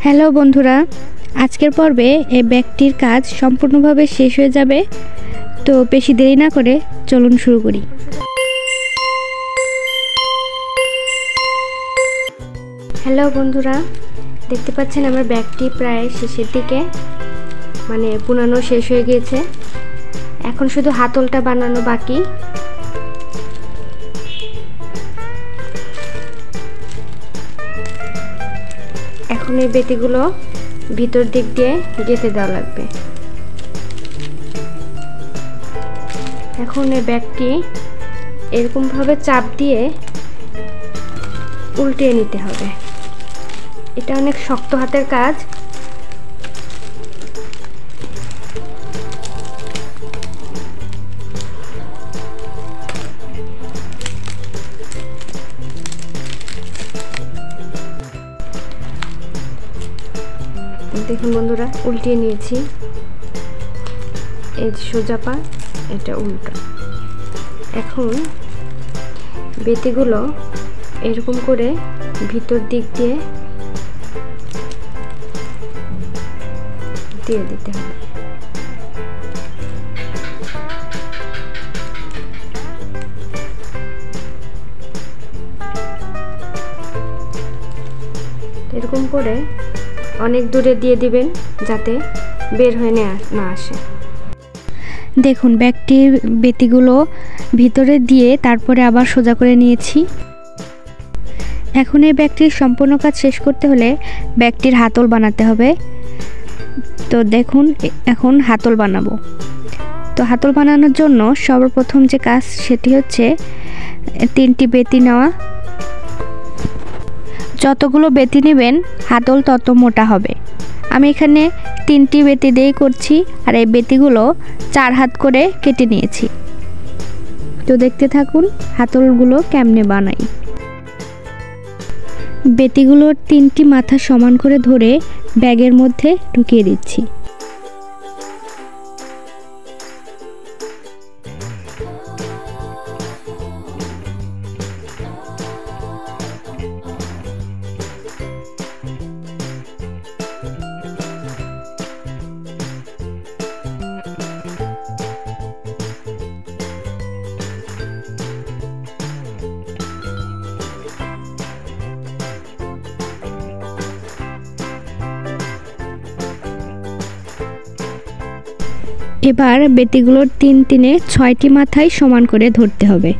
Hello বন্ধুরা, আজকের পর্বে এই ব্যাগটির কাজ সম্পূর্ণভাবে শেষ হয়ে যাবে। তো বেশি দেরি না করে চলুন শুরু করি। হ্যালো বন্ধুরা, দেখতে পাচ্ছেন আমার ব্যাগটি প্রায় শেষের দিকে, মানে বুনানো শেষ হয়ে গিয়েছে। এখন শুধু হাতলটা বানানো বাকি। এখন এই বেতিগুলো ভিতর দিক দিয়ে গেঁথে দেওয়া লাগবে। এখন এই ব্যাগটি এরকমভাবে চাপ দিয়ে উল্টিয়ে নিতে হবে। এটা অনেক শক্ত হাতের কাজ। দেখুন বন্ধুরা, উল্টিয়ে নিয়েছি। এই সোজা পা, এটা উল্টো। এখন বেতিগুলো এরকম করে ভিতর দিক দিয়ে দিয়ে দিতে হবে। এরকম করে অনেক দূরে দিয়ে দিবেন যাতে বের হয়ে না আসে। দেখুন ব্যাগটির বেতিগুলো ভিতরে দিয়ে তারপরে আবার সোজা করে নিয়েছি। এখন এই ব্যাগটির সম্পূর্ণ কাজ শেষ করতে হলে ব্যাগটির হাতল বানাতে হবে। তো দেখুন এখন হাতল বানাবো। তো হাতল বানানোর জন্য সর্বপ্রথম যে কাজ সেটি হচ্ছে 3টি বেতি নেওয়া। যতগুলো বেতি নেবেন হাতল তত মোটা হবে। আমি এখানে 3টি বেতি দিয়ে করছি, আর এই বেতিগুলো 4 হাত করে কেটে নিয়েছি। তো দেখতে থাকুন হাতলগুলো কেমনে বানাই। বেতিগুলোর 3টি মাথা সমান করে ধরে ব্যাগের মধ্যে ঢুকিয়ে দিচ্ছি। এবার বেতিগুলোর 3 6টি মাথায় সমান করে ধরতে হবে।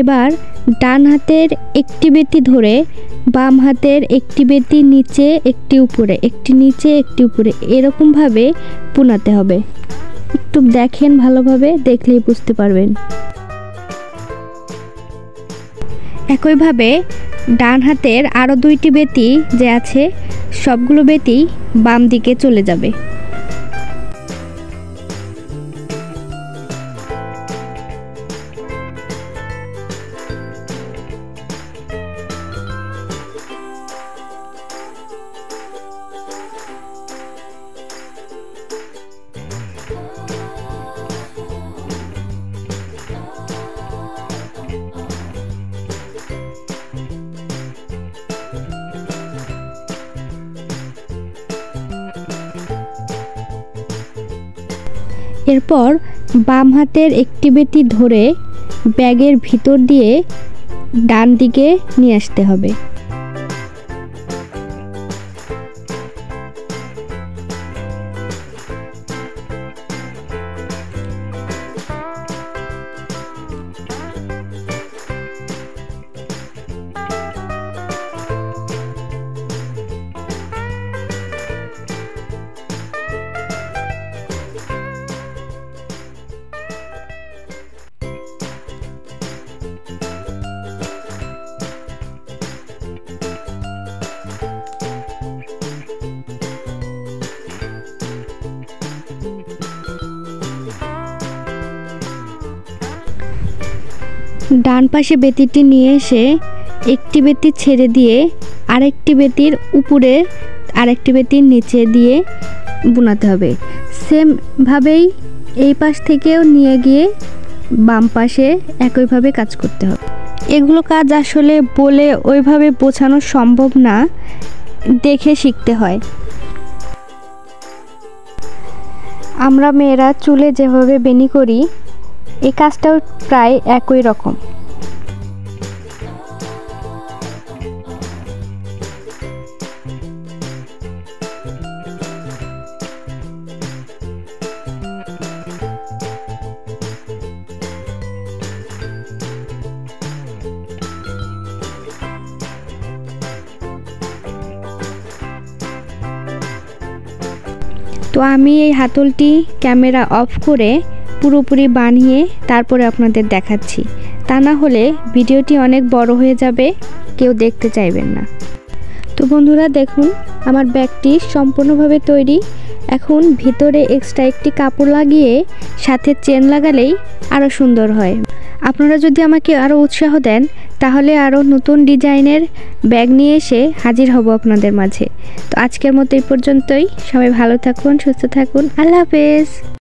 এবার ডান হাতের একটি বেতি ধরে বাম হাতের একটি বেতি নিচে একটি উপরে, একটি নিচে একটি উপরে, এরকমভাবে বুনাতে হবে। একটু দেখেন ভালোভাবে, দেখলেই বুঝতে পারবেন। একইভাবে ডান হাতের আরও 2টি বেতি যে আছে সবগুলো বেতি বাম দিকে চলে যাবে। এরপর বাম হাতের একটি বেতি ধরে ব্যাগের ভিতর দিয়ে ডান দিকে নিয়ে আসতে হবে। ডান পাশে বেতিটি নিয়ে এসে একটি বেতি ছেড়ে দিয়ে আরেকটি বেতির উপরে আরেকটি বেতির নিচে দিয়ে বোনাতে হবে। সেমভাবেই এই পাশ থেকেও নিয়ে গিয়ে বাম পাশে একইভাবে কাজ করতে হবে। এগুলো কাজ আসলে বলে ওইভাবে বোঝানো সম্ভব না, দেখে শিখতে হয়। আমরা মেয়েরা চুলে যেভাবে বেনি করি এই কাজটাও প্রায় একই রকম। তো আমি এই হাতলটি ক্যামেরা অফ করে পুরোপুরি বানিয়ে তারপরে আপনাদের দেখাচ্ছি, তা না হলে ভিডিওটি অনেক বড় হয়ে যাবে, কেউ দেখতে চাইবেন না। তো বন্ধুরা দেখুন আমার ব্যাগটি সম্পূর্ণভাবে তৈরি। এখন ভিতরে এক্সট্রা একটি কাপড় লাগিয়ে সাথে চেন লাগালেই আরও সুন্দর হয়। আপনারা যদি আমাকে আরও উৎসাহ দেন তাহলে আরও নতুন ডিজাইনের ব্যাগ নিয়ে এসে হাজির হব আপনাদের মাঝে। তো আজকের মতো এই পর্যন্তই। সবাই ভালো থাকুন, সুস্থ থাকুন। আল্লাহ হাফেজ।